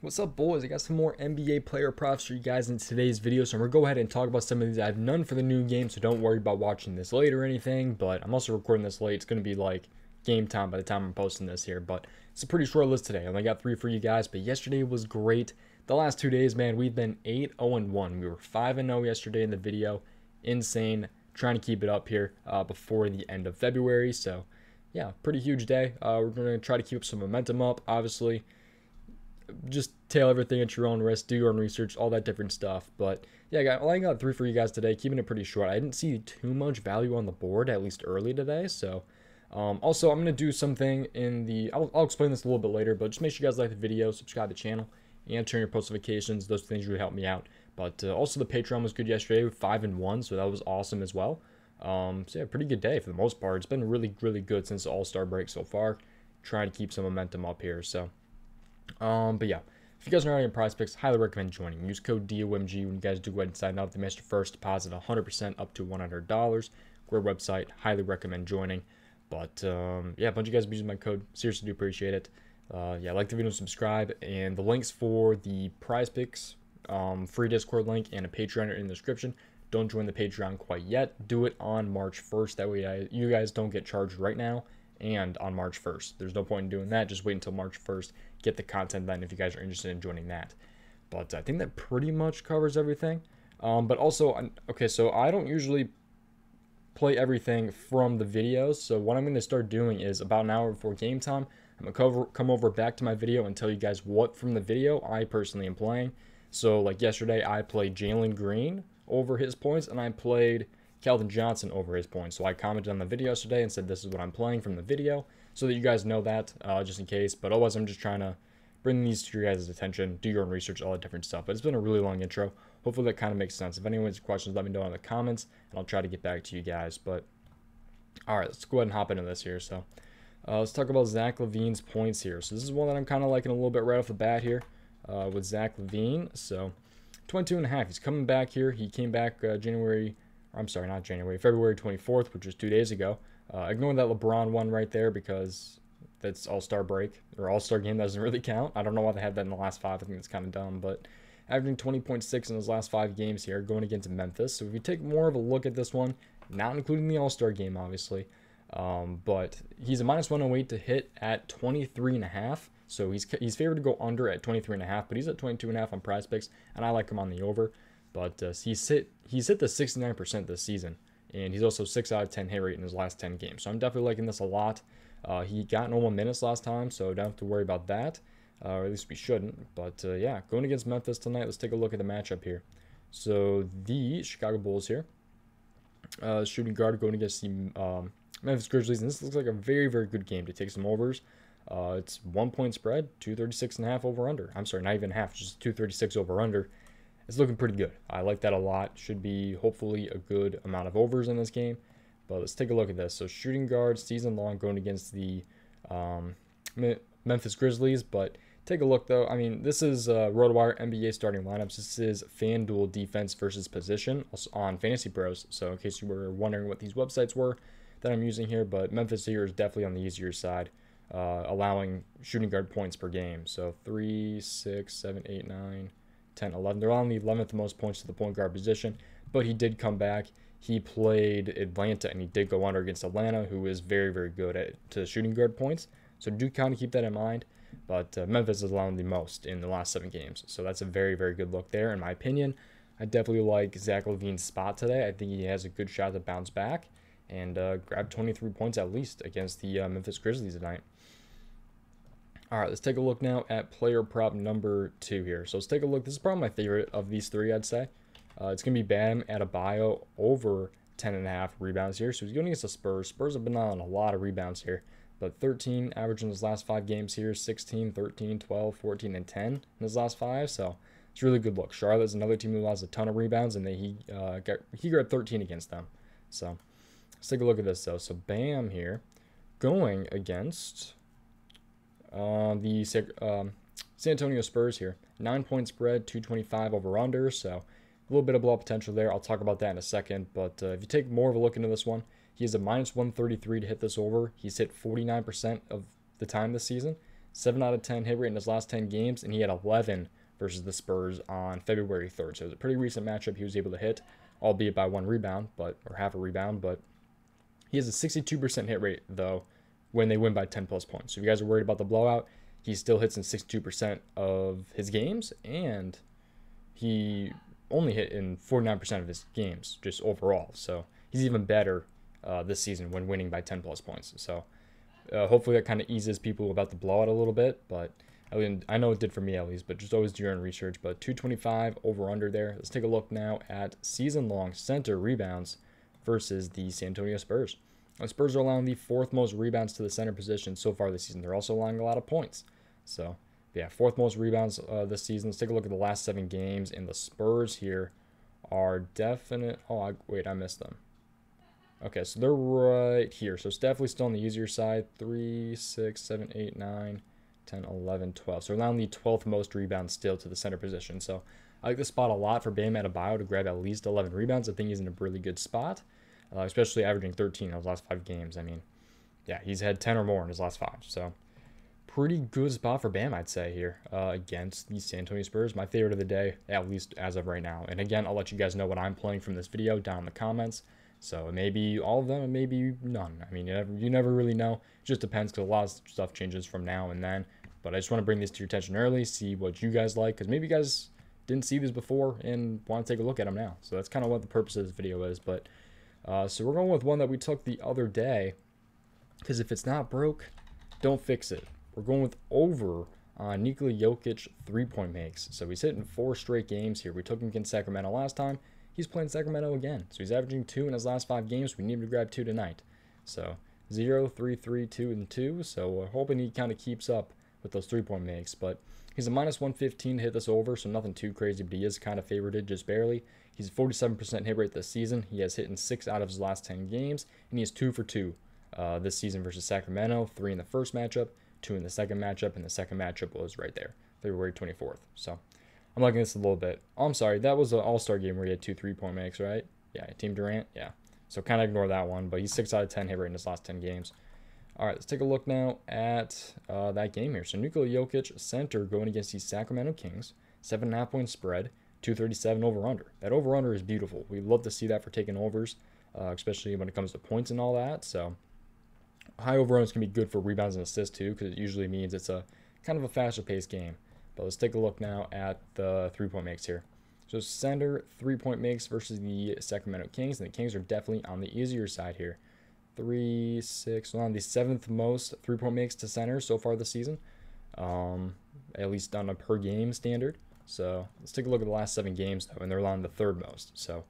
What's up, boys? I got some more NBA player props for you guys in today's video, so I'm going to go ahead and talk about some of these. I have none for the new game, so don't worry about watching this late or anything, but I'm also recording this late. It's going to be like game time by the time I'm posting this here, but it's a pretty short list today. I only got 3 for you guys, but yesterday was great. The last 2 days, man, we've been 8-0-1. We were 5-0 yesterday in the video. Insane. Trying to keep it up here before the end of February, so yeah, pretty huge day. We're going to try to keep some momentum up, obviously. Just tail everything at your own risk, do your own research, all that different stuff. But yeah, I got 3 for you guys today, keeping it pretty short. I didn't see too much value on the board, at least early today. So also, I'm going to do something in the, I'll explain this a little bit later, but just make sure you guys like the video, subscribe to the channel, and turn your post notifications. Those things really help me out. But also the Patreon was good yesterday, 5-1, so that was awesome as well. So yeah, pretty good day for the most part. It's been really, really good since the All-Star break so far. Trying to keep some momentum up here, so. But yeah, if you guys are already in prizepicks, highly recommend joining. Use code DOMG when you guys do go ahead and sign up. They match your first deposit 100% up to $100. Great website, highly recommend joining. But yeah, a bunch of you guys have been using my code. Seriously, do appreciate it. Yeah, like the video, subscribe, and the links for the prizepicks, free Discord link, and a Patreon are in the description. Don't join the Patreon quite yet. Do it on March 1st. That way you guys don't get charged right now and on March 1st. There's no point in doing that. Just wait until March 1st. Get the content then if you guys are interested in joining that. But I think that pretty much covers everything. But also, okay, so I don't usually play everything from the videos. So what I'm going to start doing is about an hour before game time, I'm going to come over back to my video and tell you guys what from the video I personally am playing. So like yesterday, I played Jalen Green over his points, and I played Keldon Johnson over his points. So I commented on the video yesterday and said this is what I'm playing from the video, so that you guys know that, just in case. But otherwise, I'm just trying to bring these to your guys' attention, do your own research, all that different stuff. But it's been a really long intro. Hopefully that kind of makes sense. If anyone has questions, let me know in the comments, and I'll try to get back to you guys. But all right, let's go ahead and hop into this here. So let's talk about Zach LaVine's points here. So this is one that I'm kind of liking a little bit right off the bat here with Zach LaVine. So 22.5. He's coming back here. He came back February 24th, which was 2 days ago. Ignoring that LeBron one right there because that's All-Star break, or All-Star game doesn't really count. I don't know why they had that in the last 5. I think it's kind of dumb, but averaging 20.6 in his last 5 games here, going against Memphis. So if you take more of a look at this one, not including the All-Star game, obviously, but he's a -108 to hit at 23.5. So he's favored to go under at 23.5, but he's at 22.5 on prizepicks, and I like him on the over. But he's hit the 69% this season, and he's also 6 out of 10 hit rate in his last 10 games. So I'm definitely liking this a lot. He got normal minutes last time, so don't have to worry about that, or at least we shouldn't. But yeah, going against Memphis tonight, let's take a look at the matchup here. So the Chicago Bulls here, shooting guard going against the Memphis Grizzlies, and this looks like a very, very good game to take some overs. It's 1 point spread, 236.5 over under. I'm sorry, not even half, just 236 over under. It's looking pretty good. I like that a lot. Should be hopefully a good amount of overs in this game. But let's take a look at this. So shooting guard season long going against the Memphis Grizzlies. But take a look though. I mean, this is Rotowire NBA starting lineups. This is FanDuel defense versus position on Fantasy Pros. So in case you were wondering what these websites were that I'm using here, but Memphis here is definitely on the easier side, allowing shooting guard points per game. So 3, 6, 7, 8, 9. 10, 11. They're on the 11th most points to the point guard position, but he did come back. He played Atlanta, and he did go under against Atlanta, who is very, very good to shooting guard points. So do kind of keep that in mind. But Memphis is allowing the most in the last 7 games. So that's a very, very good look there, in my opinion. I definitely like Zach LaVine's spot today. I think he has a good shot to bounce back and grab 23 points at least against the Memphis Grizzlies tonight. All right, let's take a look now at player prop number 2 here. So let's take a look. This is probably my favorite of these 3, I'd say. It's going to be Bam Adebayo over 10.5 rebounds here. So he's going against the Spurs. Spurs have been on a lot of rebounds here. But 13 average in his last 5 games here, 16, 13, 12, 14, and 10 in his last 5. So it's a really good look. Charlotte's another team who allows a ton of rebounds, and he grabbed 13 against them. So let's take a look at this, though. So Bam here going against the San Antonio Spurs here. 9 point spread, 225 over under, so a little bit of blowout potential there. I'll talk about that in a second, but if you take more of a look into this one, he has a -133 to hit this over. He's hit 49% of the time this season. 7 out of 10 hit rate in his last 10 games, and he had 11 versus the Spurs on February 3rd. So it was a pretty recent matchup he was able to hit, albeit by 1 rebound, or half a rebound. But he has a 62% hit rate, though, when they win by 10 plus points. So if you guys are worried about the blowout, he still hits in 62% of his games, and he only hit in 49% of his games just overall. So he's even better this season when winning by 10 plus points. So hopefully that kind of eases people about the blowout a little bit, but I know it did for me at least, but just always do your own research. But 225 over under there. Let's take a look now at season long center rebounds versus the San Antonio Spurs. The Spurs are allowing the 4th most rebounds to the center position so far this season. They're also allowing a lot of points. So yeah, 4th most rebounds this season. Let's take a look at the last 7 games, and the Spurs here are definite. Oh, wait, I missed them. Okay, so they're right here. So it's definitely still on the easier side. 3, 6, 7, 8, 9, 10, 11, 12. So allowing the 12th most rebounds still to the center position. So I like this spot a lot for Bam Adebayo to grab at least 11 rebounds. I think he's in a really good spot, especially averaging 13 in his last 5 games. I mean, yeah, he's had 10 or more in his last 5. So pretty good spot for Bam, I'd say, here against the San Antonio Spurs. My favorite of the day, at least as of right now. And again, I'll let you guys know what I'm playing from this video down in the comments. So it may be all of them, it may be none. I mean, you never really know. It just depends, because a lot of stuff changes from now and then. But I just want to bring this to your attention early, see what you guys like, because maybe you guys didn't see these before and want to take a look at them now. So that's kind of what the purpose of this video is. But so we're going with one that we took the other day, because if it's not broke, don't fix it. We're going with over on Nikola Jokic 3-point makes. So he's hitting 4 straight games here. We took him against Sacramento last time. He's playing Sacramento again. So he's averaging 2 in his last 5 games. We need him to grab 2 tonight. So 0, 3, 3, 2, and 2. So we're hoping he kind of keeps up with those 3-point makes. But he's a minus 115 to hit this over, so nothing too crazy, but he is kind of favorited, just barely. He's 47% hit rate this season. He has hit in 6 out of his last 10 games, and he is 2 for 2 this season versus Sacramento. 3 in the first matchup, 2 in the second matchup, and the second matchup was right there, February 24th. So I'm liking this a little bit. Oh, I'm sorry, that was an all-star game where he had 2 3-point makes, right? Yeah, Team Durant, yeah. So kind of ignore that one, but he's 6 out of 10 hit rate in his last 10 games. All right, let's take a look now at that game here. So Nikola Jokic, center, going against the Sacramento Kings. 7.5-point spread, 237 over-under. That over-under is beautiful. We love to see that for taking overs, especially when it comes to points and all that. So high over-unders can be good for rebounds and assists too, because it usually means it's a kind of a faster-paced game. But let's take a look now at the 3-point makes here. So center 3-point makes versus the Sacramento Kings, and the Kings are definitely on the easier side here. 3, 6, on the 7th most 3-point makes to center so far this season, at least on a per game standard. So let's take a look at the last 7 games though, and they're on the 3rd most. So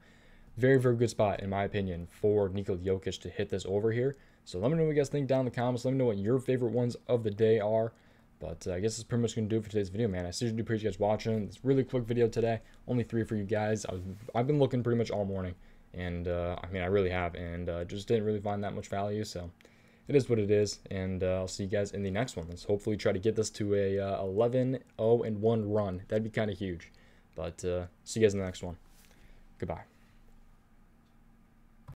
very, very good spot in my opinion for Nikola Jokic to hit this over here. So let me know what you guys think down in the comments. Let me know what your favorite ones of the day are. But I guess that's pretty much going to do it for today's video, man. I seriously do appreciate you guys watching. It's a really quick video today. Only 3 for you guys. I've been looking pretty much all morning. And, I mean, I really have. And just didn't really find that much value. So it is what it is. And I'll see you guys in the next one. Let's hopefully try to get this to a 11-0-1 run. That'd be kind of huge. But see you guys in the next one. Goodbye.